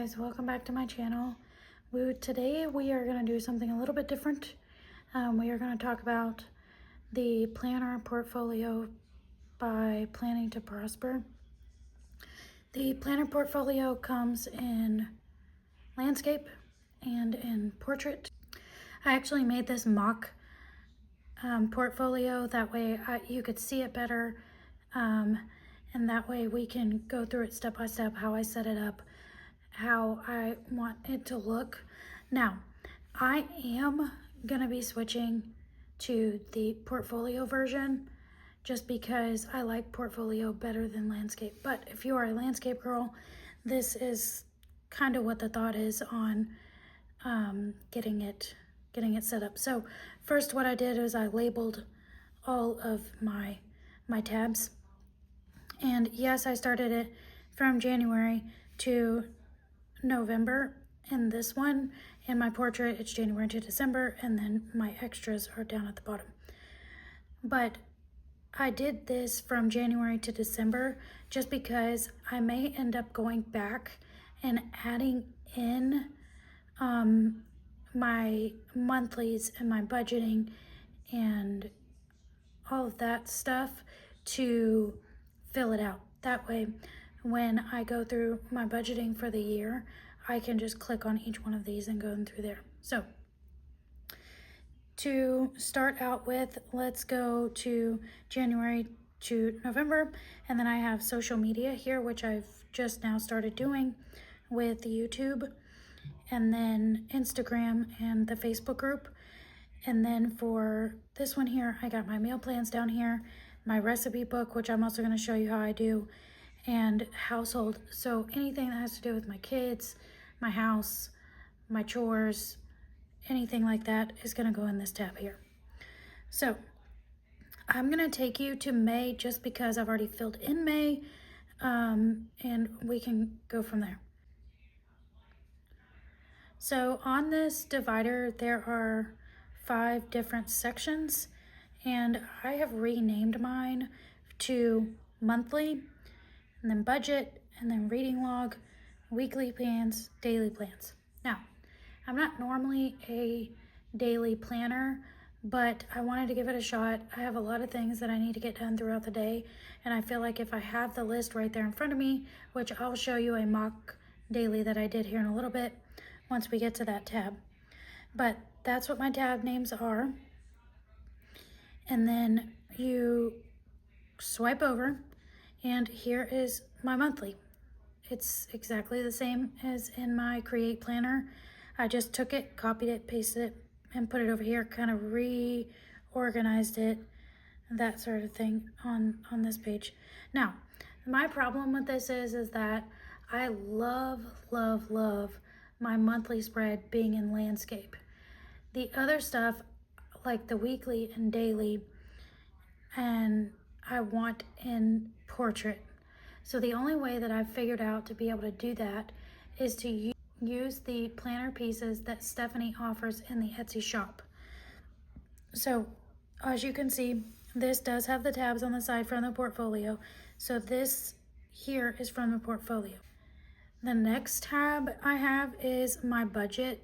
guys, welcome back to my channel. Today we are going to do something a little bit different. We are going to talk about the planner portfolio by Planning to Prosper. The planner portfolio comes in landscape and in portrait. I actually made this mock portfolio, that way you could see it better, and that way we can go through it step by step, how I set it up, how I want it to look. Now, I am gonna be switching to the portfolio version just because I like portfolio better than landscape. But if you are a landscape girl, this is kind of what the thought is on getting it set up. So first what I did is I labeled all of my tabs. And yes, I started it from January to November in this one. In my portrait, it's January to December, and then my extras are down at the bottom. But I did this from January to December just because I may end up going back and adding in my monthlies and my budgeting and all of that stuff to fill it out. That way, when I go through my budgeting for the year, I can just click on each one of these and go through there. So to start out with, let's go to January to November, and then I have social media here, which I've just now started doing with YouTube, and then Instagram and the Facebook group. And then for this one here, I got my meal plans down here, my recipe book, which I'm also going to show you how I do, and household. So anything that has to do with my kids, my house, my chores, anything like that is going to go in this tab here. So I'm going to take you to May just because I've already filled in May, and we can go from there. So on this divider, there are 5 different sections, and I have renamed mine to monthly, and then budget, and then reading log, weekly plans, daily plans. Now, I'm not normally a daily planner, but I wanted to give it a shot. I have a lot of things that I need to get done throughout the day, and I feel like if I have the list right there in front of me, which I'll show you a mock daily that I did here in a little bit once we get to that tab. But that's what my tab names are. And then you swipe over, and here is my monthly. It's exactly the same as in my Create Planner. I just took it, copied it, pasted it, and put it over here, kind of reorganized it, that sort of thing on this page. Now, my problem with this is that I love my monthly spread being in landscape. The other stuff, like the weekly and daily, and I want in portrait. So the only way that I've figured out to be able to do that is to use the planner pieces that Stephanie offers in the Etsy shop. So as you can see, this does have the tabs on the side from the portfolio. So this here is from the portfolio. The next tab I have is my budget.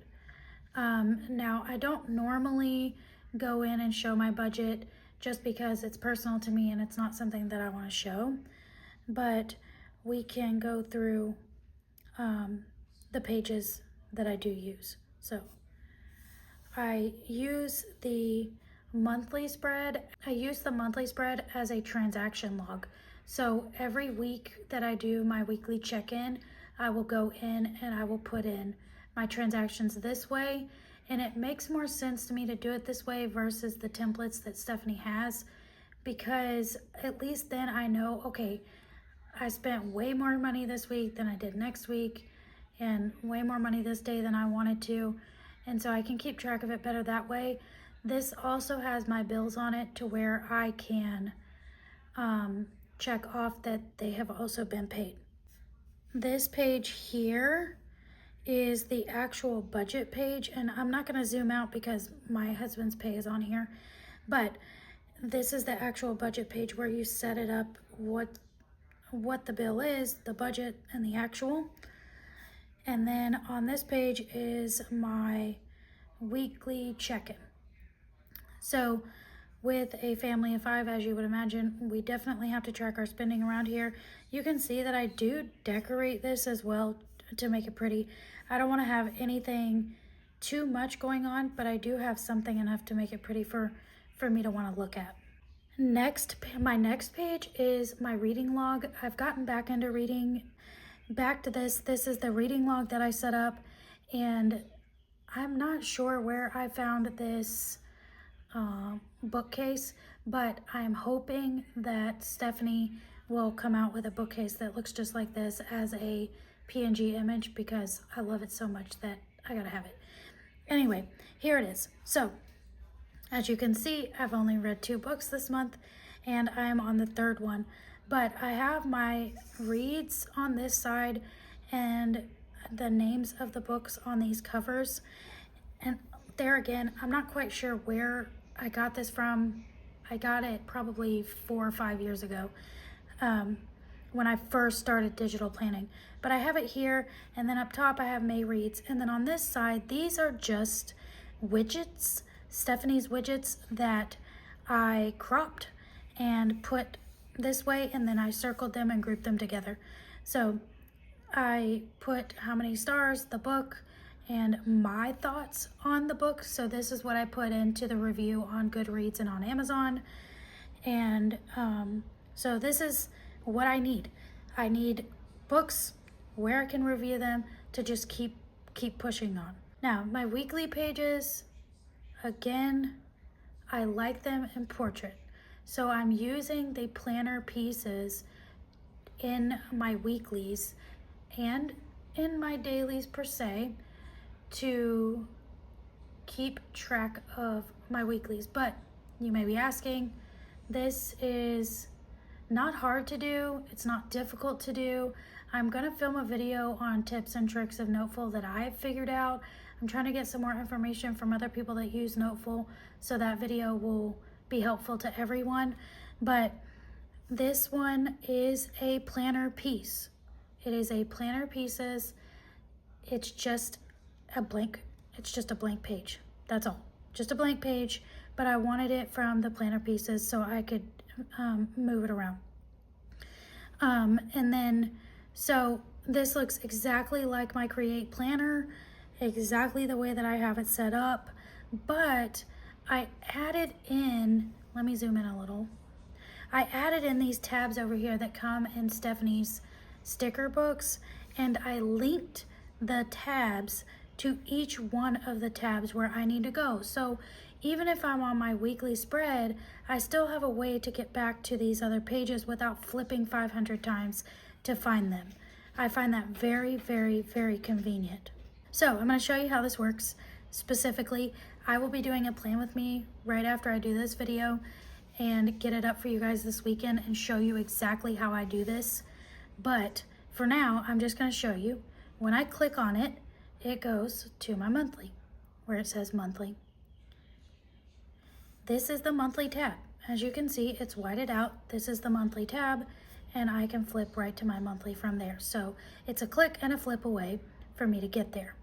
Now, I don't normally go in and show my budget just because it's personal to me and it's not something that I want to show, but we can go through the pages that I do use. So I use the monthly spread. I use the monthly spread as a transaction log. So every week that I do my weekly check-in, I will go in and I will put in my transactions this way, and it makes more sense to me to do it this way versus the templates that Stephanie has, because at least then I know, okay, I spent way more money this week than I did next week, and way more money this day than I wanted to, and so I can keep track of it better that way. This also has my bills on it to where I can check off that they have also been paid. This page here is the actual budget page, and I'm not going to zoom out because my husband's pay is on here, but this is the actual budget page where you set it up, what the bill is, the budget, and the actual. And then on this page is my weekly check-in. So with a family of 5, as you would imagine, we definitely have to track our spending around here. You can see that I do decorate this as well to make it pretty. I don't want to have anything too much going on, but I do have something enough to make it pretty for me to want to look at. My next page is my reading log. I've gotten back into reading. Back to this. This is the reading log that I set up, and I'm not sure where I found this bookcase, but I'm hoping that Stephanie will come out with a bookcase that looks just like this as a PNG image, because I love it so much that I gotta have it. Anyway, here it is. So as you can see, I've only read 2 books this month, and I am on the 3rd one. But I have my reads on this side and the names of the books on these covers. And there again, I'm not quite sure where I got this from. I got it probably 4 or 5 years ago when I first started digital planning. But I have it here, and then up top I have May Reads. And then on this side, these are just widgets, Stephanie's widgets that I cropped and put this way, and then I circled them and grouped them together. So I put how many stars, the book, and my thoughts on the book. So this is what I put into the review on Goodreads and on Amazon. And so this is what I need. I need books where I can review them to just keep pushing on. Now, my weekly pages, again, I like them in portrait. So I'm using the planner pieces in my weeklies and in my dailies per se to keep track of my weeklies. But you may be asking, this is not hard to do. It's not difficult to do. I'm gonna film a video on tips and tricks of Noteful that I've figured out. I'm trying to get some more information from other people that use Noteful, so that video will be helpful to everyone. But this one is a planner piece. It is a planner pieces. It's just a blank page. That's all, just a blank page, but I wanted it from the planner pieces so I could move it around. And then, so this looks exactly like my Create Planner, exactly the way that I have it set up, but I added in, let me zoom in a little. I added in these tabs over here that come in Stephanie's sticker books, and I linked the tabs to each one of the tabs where I need to go. So even if I'm on my weekly spread, I still have a way to get back to these other pages without flipping 500 times to find them. I find that very, very, very convenient. So I'm going to show you how this works. Specifically, I will be doing a plan with me right after I do this video and get it up for you guys this weekend and show you exactly how I do this. But for now, I'm just going to show you. When I click on it, it goes to my monthly, where it says monthly. This is the monthly tab. As you can see, it's whited out. This is the monthly tab, and I can flip right to my monthly from there. So it's a click and a flip away for me to get there.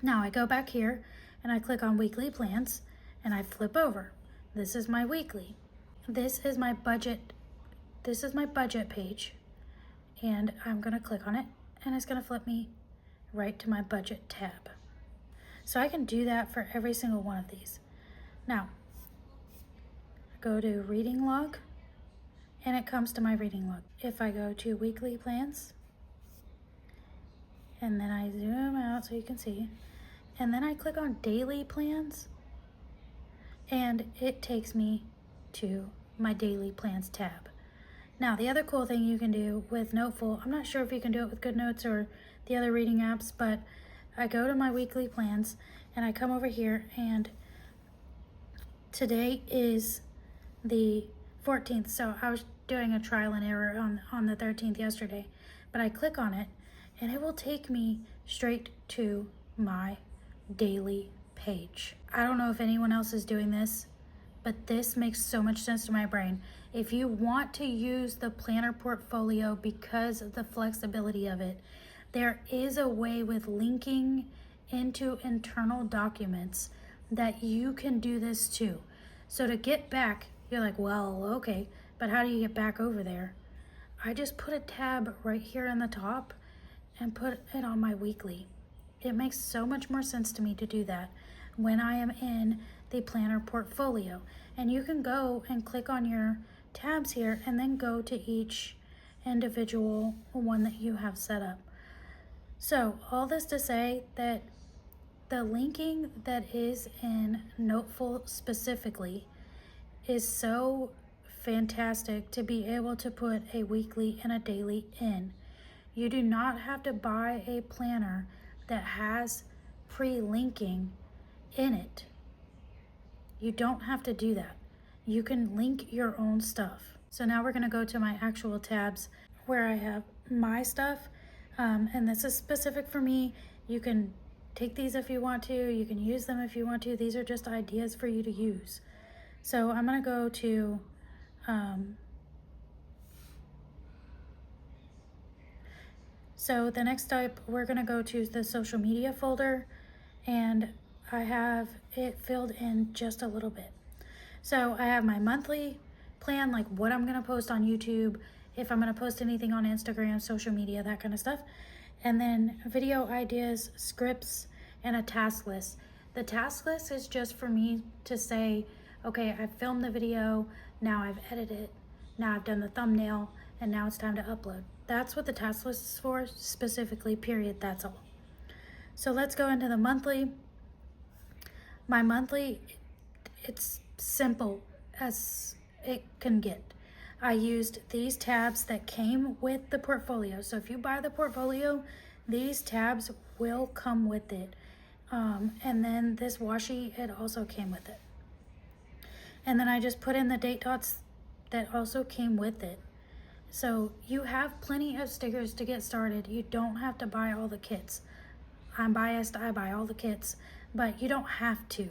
Now I go back here and I click on weekly plans and I flip over. This is my weekly. This is my budget. This is my budget page, and I'm gonna click on it and it's gonna flip me right to my budget tab. So I can do that for every single one of these. Now, go to reading log and it comes to my reading log. If I go to weekly plans and then I zoom out so you can see, and then I click on daily plans and it takes me to my daily plans tab. Now, the other cool thing you can do with Noteful, I'm not sure if you can do it with GoodNotes or the other reading apps, but I go to my weekly plans and I come over here, and today is the 14th, so I was doing a trial and error on the 13th yesterday, but I click on it and it will take me straight to my daily page. I don't know if anyone else is doing this, but this makes so much sense to my brain. If you want to use the planner portfolio because of the flexibility of it, there is a way with linking into internal documents that you can do this too. So to get back, you're like, well, okay, but how do you get back over there? I just put a tab right here in the top and put it on my weekly. It makes so much more sense to me to do that when I am in the planner portfolio. And you can go and click on your tabs here and then go to each individual one that you have set up. So all this to say that the linking that is in Noteful specifically is so fantastic to be able to put a weekly and a daily in. You do not have to buy a planner that has pre-linking in it. You don't have to do that. You can link your own stuff. So now we're going to go to my actual tabs where I have my stuff, and this is specific for me. You can take these if you want to. You can use them if you want to. These are just ideas for you to use. So I'm going to go to so the next type, we're going to go to the social media folder, and I have it filled in just a little bit. So I have my monthly plan, like what I'm going to post on YouTube, if I'm going to post anything on Instagram, social media, that kind of stuff. And then video ideas, scripts, and a task list. The task list is just for me to say, okay, I've filmed the video, now I've edited it, now I've done the thumbnail, and now it's time to upload. That's what the task list is for, specifically, period, that's all. So let's go into the monthly. My monthly, it's simple as it can get. I used these tabs that came with the portfolio. So if you buy the portfolio, these tabs will come with it. And then this washi, it also came with it. And then I just put in the date dots that also came with it. So you have plenty of stickers to get started. You don't have to buy all the kits. I'm biased, I buy all the kits, but you don't have to.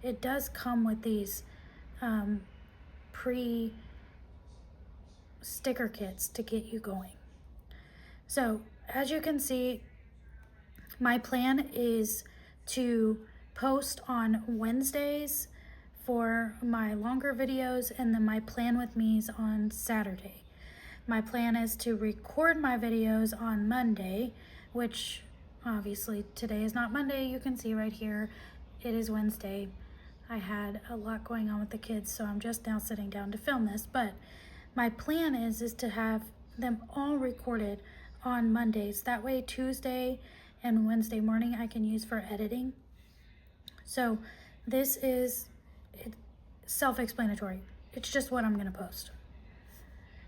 It does come with these pre-sticker kits to get you going. So as you can see, my plan is to post on Wednesdays for my longer videos, and then my plan with me's on Saturday. My plan is to record my videos on Monday, which obviously today is not Monday. You can see right here, it is Wednesday. I had a lot going on with the kids, so I'm just now sitting down to film this. But my plan is to have them all recorded on Mondays. That way Tuesday and Wednesday morning I can use for editing. So this is self-explanatory. It's just what I'm going to post.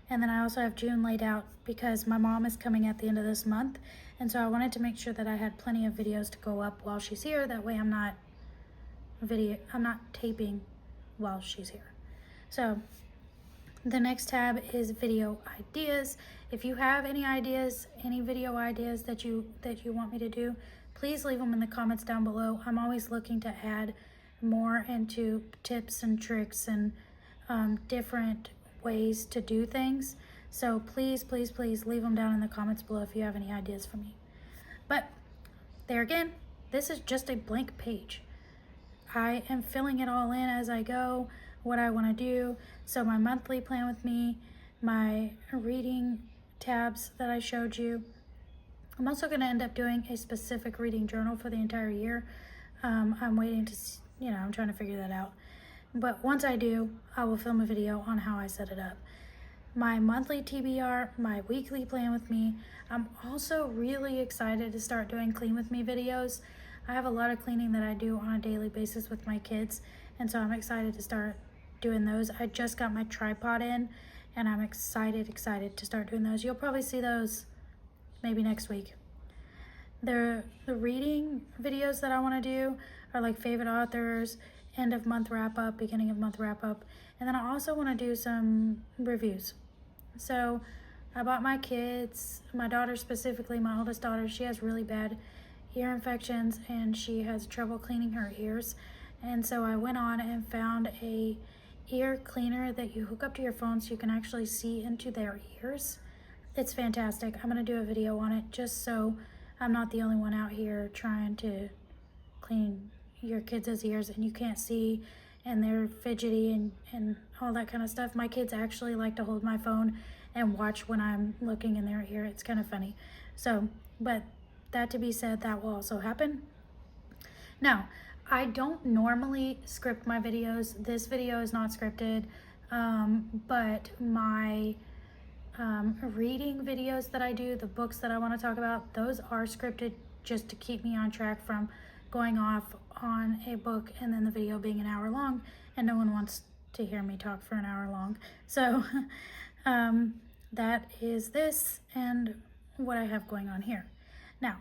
And then I also have June laid out because my mom is coming at the end of this month. And so I wanted to make sure that I had plenty of videos to go up while she's here. That way I'm not taping while she's here. So the next tab is video ideas. If you have any ideas, any video ideas that you want me to do, please leave them in the comments down below. I'm always looking to add more into tips and tricks and different ways to do things. So please, please, please leave them down in the comments below if you have any ideas for me. But there again, this is just a blank page. I am filling it all in as I go, what I want to do. So my monthly plan with me, my reading tabs that I showed you. I'm also going to end up doing a specific reading journal for the entire year. I'm waiting to, I'm trying to figure that out. But once I do, I will film a video on how I set it up. My monthly TBR, my weekly plan with me. I'm also really excited to start doing clean with me videos. I have a lot of cleaning that I do on a daily basis with my kids, and so I'm excited to start doing those. I just got my tripod in, and I'm excited to start doing those. You'll probably see those maybe next week. The reading videos that I want to do are like favorite authors, end of month wrap up, beginning of month wrap up, and then I also want to do some reviews. So I bought my kids, my daughter specifically, my oldest daughter, she has really bad ear infections and she has trouble cleaning her ears, and so I went on and found a ear cleaner that you hook up to your phone so you can actually see into their ears. It's fantastic. I'm going to do a video on it just so I'm not the only one out here trying to clean your kids' ears and you can't see and they're fidgety and all that kind of stuff. My kids actually like to hold my phone and watch when I'm looking in their ear. It's kind of funny. So, but that to be said, that will also happen. Now, I don't normally script my videos. This video is not scripted, but my reading videos that I do, the books that I want to talk about, those are scripted just to keep me on track from going off on a book and then the video being an hour long, and no one wants to hear me talk for an hour long. So that is this and what I have going on here. Now,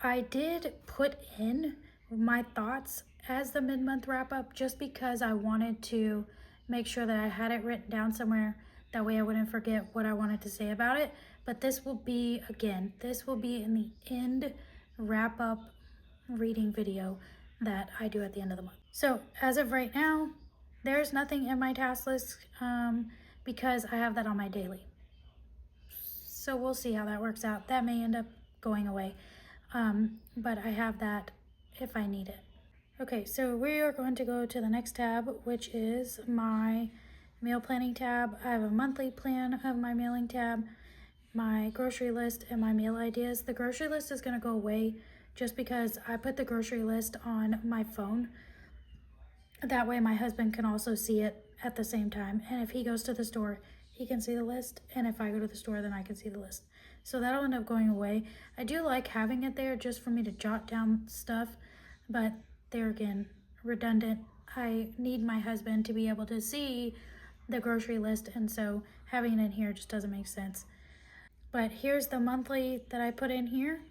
I did put in my thoughts as the mid-month wrap-up just because I wanted to make sure that I had it written down somewhere. That way I wouldn't forget what I wanted to say about it. But this will be, again, this will be in the end wrap-up reading video that I do at the end of the month. So as of right now, there's nothing in my task list because I have that on my daily. So we'll see how that works out. That may end up going away, but I have that if I need it. Okay, so we are going to go to the next tab, which is my meal planning tab. I have a monthly plan of my mailing tab, my grocery list, and my meal ideas. The grocery list is going to go away just because I put the grocery list on my phone. That way my husband can also see it at the same time. And if he goes to the store, he can see the list. And if I go to the store, then I can see the list. So that'll end up going away. I do like having it there just for me to jot down stuff. But there again, redundant. I need my husband to be able to see the grocery list. And so having it in here just doesn't make sense. But here's the monthly that I put in here.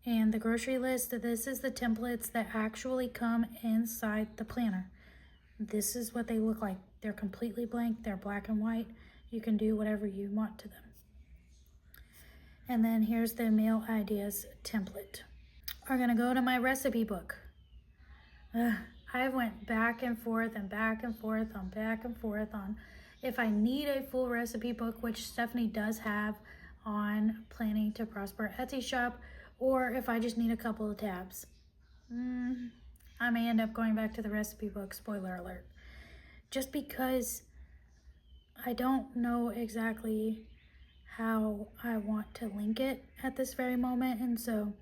And the grocery list, this is the templates that actually come inside the planner. This is what they look like. They're completely blank. They're black and white. You can do whatever you want to them. And then here's the meal ideas template. We're gonna go to my recipe book. I went back and forth on if I need a full recipe book, which Stephanie does have on Planning to Prosper Etsy shop, or if I just need a couple of tabs. I may end up going back to the recipe book, spoiler alert. Just because I don't know exactly how I want to link it at this very moment, and so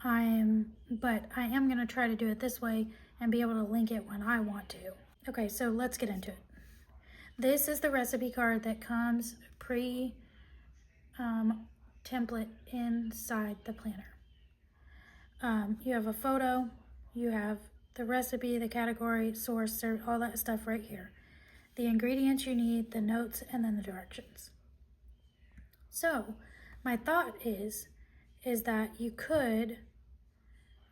I am gonna try to do it this way and be able to link it when I want to. Okay, so let's get into it. This is the recipe card that comes template inside the planner. You have a photo, you have the recipe, the category, source, all that stuff right here. The ingredients you need, the notes, and then the directions. So my thought is that you could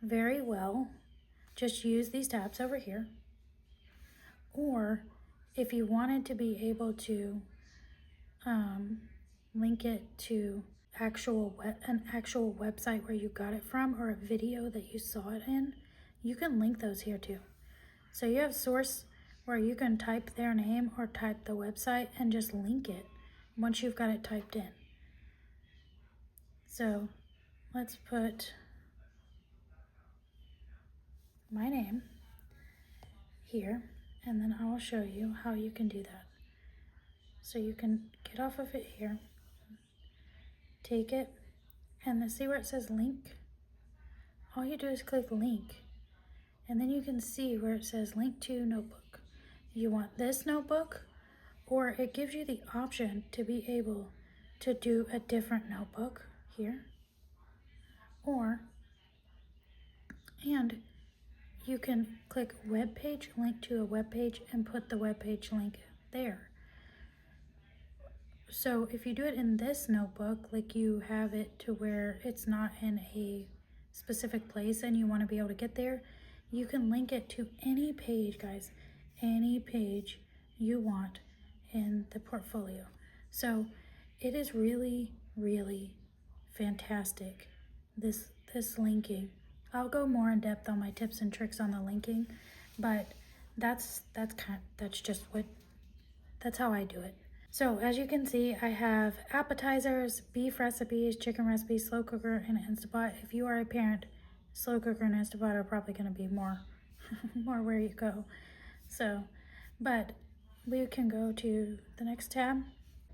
very well just use these tabs over here, or if you wanted to be able to link it to an actual website where you got it from, or a video that you saw it in, you can link those here too. So you have source where you can type their name or type the website and just link it once you've got it typed in. So let's put my name here, and then I'll show you how you can do that. So you can get off of it here, take it, and then see where it says link? All you do is click link, and then you can see where it says link to notebook. You want this notebook, or it gives you the option to be able to do a different notebook here, and you can click web page, link to a web page, and put the web page link there. So if you do it in this notebook, like you have it to where it's not in a specific place and you want to be able to get there, you can link it to any page, guys, any page you want in the portfolio. So it is really, really fantastic, this linking. I'll go more in depth on my tips and tricks on the linking, but that's how I do it. So as you can see, I have appetizers, beef recipes, chicken recipes, slow cooker, and Instapot. If you are a parent, slow cooker and Instapot are probably going to be more, more where you go. So, but we can go to the next tab.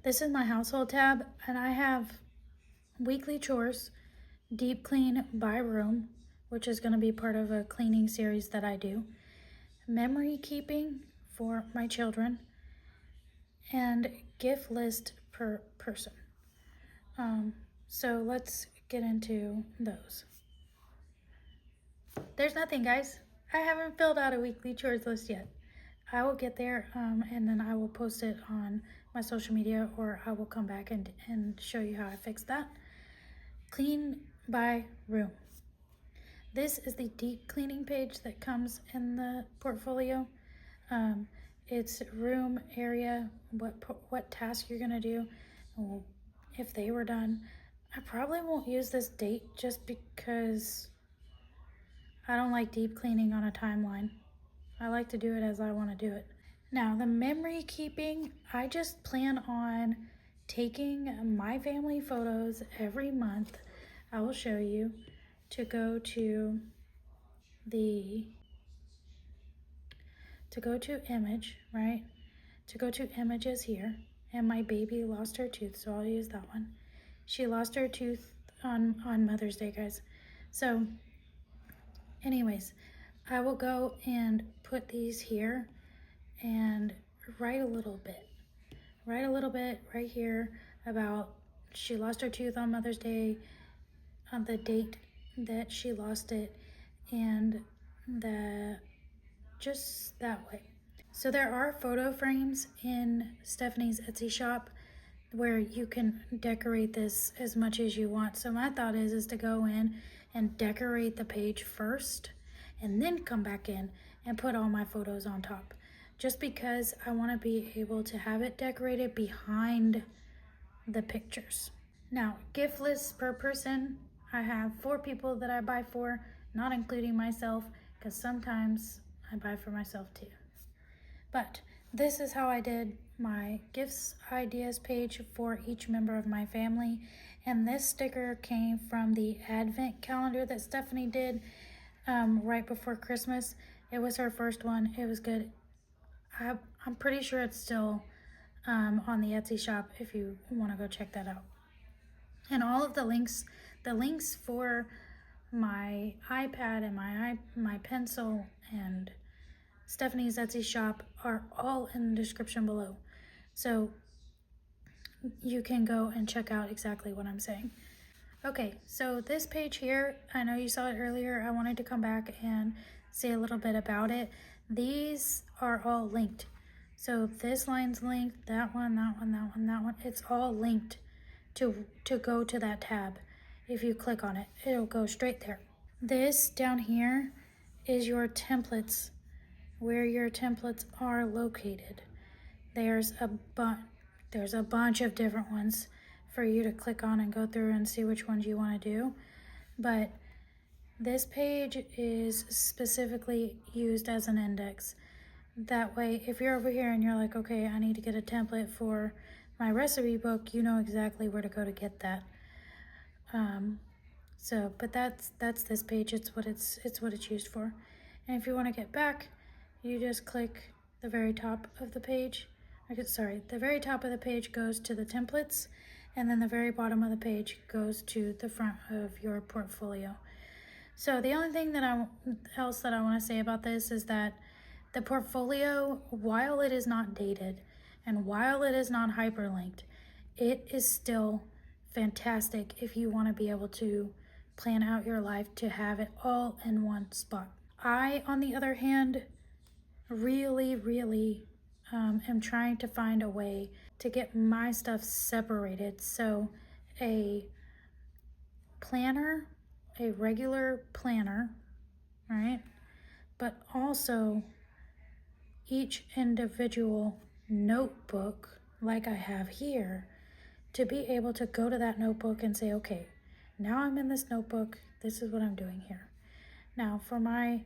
This is my household tab, and I have weekly chores, deep clean by room, which is going to be part of a cleaning series that I do, memory keeping for my children, and gift list per person. So let's get into those. There's nothing, guys. I haven't filled out a weekly chores list yet. I will get there, and then I will post it on my social media, or I will come back and show you how I fixed that. Clean by room. This is the deep cleaning page that comes in the portfolio. It's room, area, what task you're gonna do, if they were done. I probably won't use this date just because I don't like deep cleaning on a timeline. I like to do it as I want to do it. Now, the memory keeping, I just plan on taking my family photos every month. I will show you to go to image, right? To go to images here, and my baby lost her tooth, so I'll use that one. She lost her tooth on Mother's Day, guys. So anyways, I will go and put these here and write a little bit right here about she lost her tooth on Mother's Day, on the date that she lost it, and just that way. So there are photo frames in Stephanie's Etsy shop where you can decorate this as much as you want. So my thought is to go in and decorate the page first and then come back in and put all my photos on top. Just because I want to be able to have it decorated behind the pictures. Now, gift lists per person. I have 4 people that I buy for, not including myself, because sometimes I buy for myself too. But this is how I did my gifts ideas page for each member of my family. And this sticker came from the advent calendar that Stephanie did right before Christmas. It was her first one. It was good. I'm pretty sure it's still on the Etsy shop if you want to go check that out. And all of the links for my iPad and my pencil and Stephanie's Etsy shop are all in the description below. So you can go and check out exactly what I'm saying. Okay, so this page here, I know you saw it earlier. I wanted to come back and say a little bit about it. These are all linked. So this line's linked, that one, that one, that one, that one. It's all linked to go to that tab. If you click on it, it'll go straight there. This down here is your templates, where your templates are located. There's a bunch of different ones for you to click on and go through and see which ones you want to do. But this page is specifically used as an index. That way, if you're over here and you're like, okay, I need to get a template for my recipe book, you know exactly where to go to get that. But that's this page. It's what it's used for. And if you want to get back, you just click the very top of the page. The very top of the page goes to the templates, and then the very bottom of the page goes to the front of your portfolio. So the only thing else that I want to say about this is that the portfolio, while it is not dated and while it is not hyperlinked, it is still fantastic if you want to be able to plan out your life to have it all in one spot. I, on the other hand, really am trying to find a way to get my stuff separated. So a planner, a regular planner, right? But also each individual notebook like I have here, to be able to go to that notebook and say, okay, now I'm in this notebook, this is what I'm doing here. Now for my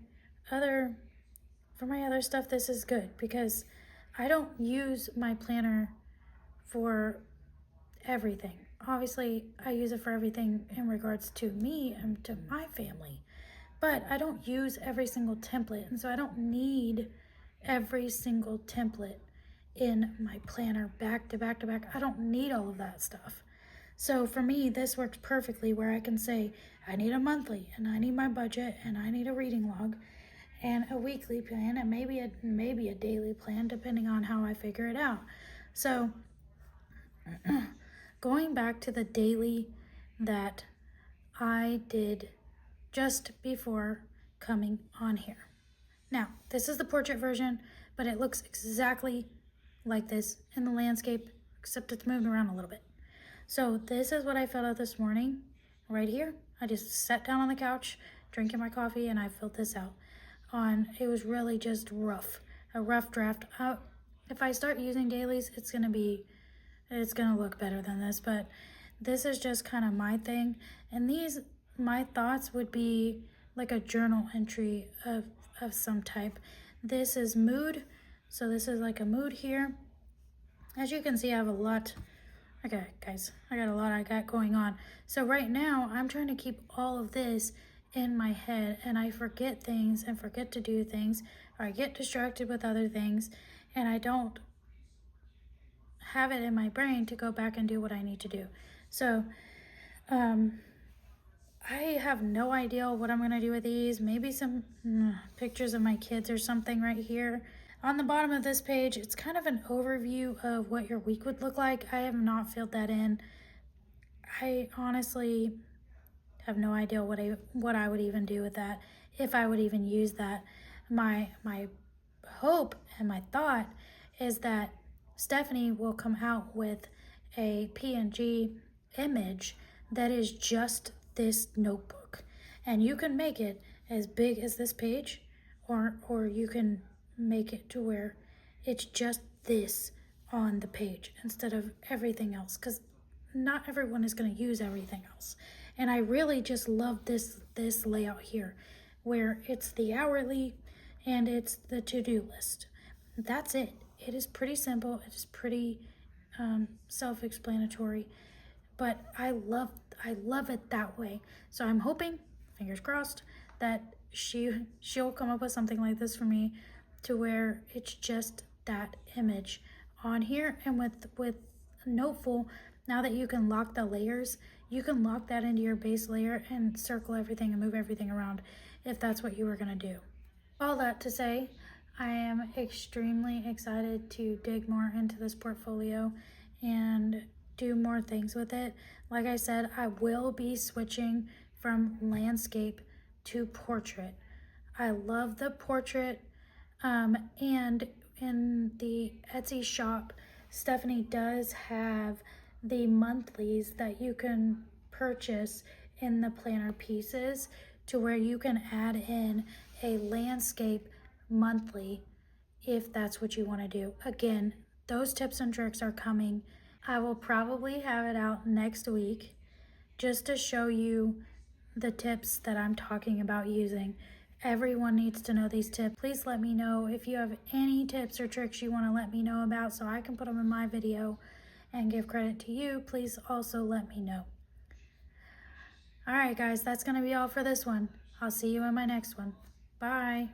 other stuff, this is good because I don't use my planner for everything. Obviously, I use it for everything in regards to me and to my family, but I don't use every single template, and so I don't need every single template in my planner back to back to back. I don't need all of that stuff. So for me, this works perfectly where I can say, I need a monthly, and I need my budget, and I need a reading log, and a weekly plan, and maybe a daily plan, depending on how I figure it out. So going back to the daily that I did just before coming on here. Now, this is the portrait version, but it looks exactly like this in the landscape, except it's moved around a little bit. So this is what I filled out this morning, right here. I just sat down on the couch, drinking my coffee, and I filled this out. It was really just rough, a rough draft. If I start using dailies, it's gonna look better than this, but this is just kind of my thing. And my thoughts would be like a journal entry of some type. This is mood, so this is like a mood here. As you can see, I have a lot. Okay, guys, I got a lot I got going on. So right now, I'm trying to keep all of this in my head, and I forget things and forget to do things, or I get distracted with other things, and I don't have it in my brain to go back and do what I need to do. So I have no idea what I'm gonna do with these. Maybe some pictures of my kids or something right here. On the bottom of this page, it's kind of an overview of what your week would look like. I have not filled that in. I honestly have no idea what I would even do with that, if I would even use that. My hope and my thought is that Stephanie will come out with a PNG image that is just this notebook, and you can make it as big as this page, or you can make it to where it's just this on the page instead of everything else, because not everyone is going to use everything else. And I really just love this layout here, where it's the hourly and it's the to-do list. That's it. It is pretty simple. It is pretty self-explanatory, but I love it that way. So I'm hoping, fingers crossed, that she'll come up with something like this for me, to where it's just that image on here. And with Noteful, now that you can lock the layers, you can lock that into your base layer and circle everything and move everything around if that's what you were gonna do. All that to say, I am extremely excited to dig more into this portfolio and do more things with it. Like I said, I will be switching from landscape to portrait. I love the portrait, and in the Etsy shop, Stephanie does have the monthlies that you can purchase in the planner pieces, to where you can add in a landscape monthly if that's what you want to do. Again, those tips and tricks are coming. I will probably have it out next week, just to show you the tips that I'm talking about using. Everyone needs to know these tips. Please let me know if you have any tips or tricks you want to let me know about, so I can put them in my video and give credit to you. Please also let me know. All right, guys, that's going to be all for this one. I'll see you in my next one. Bye.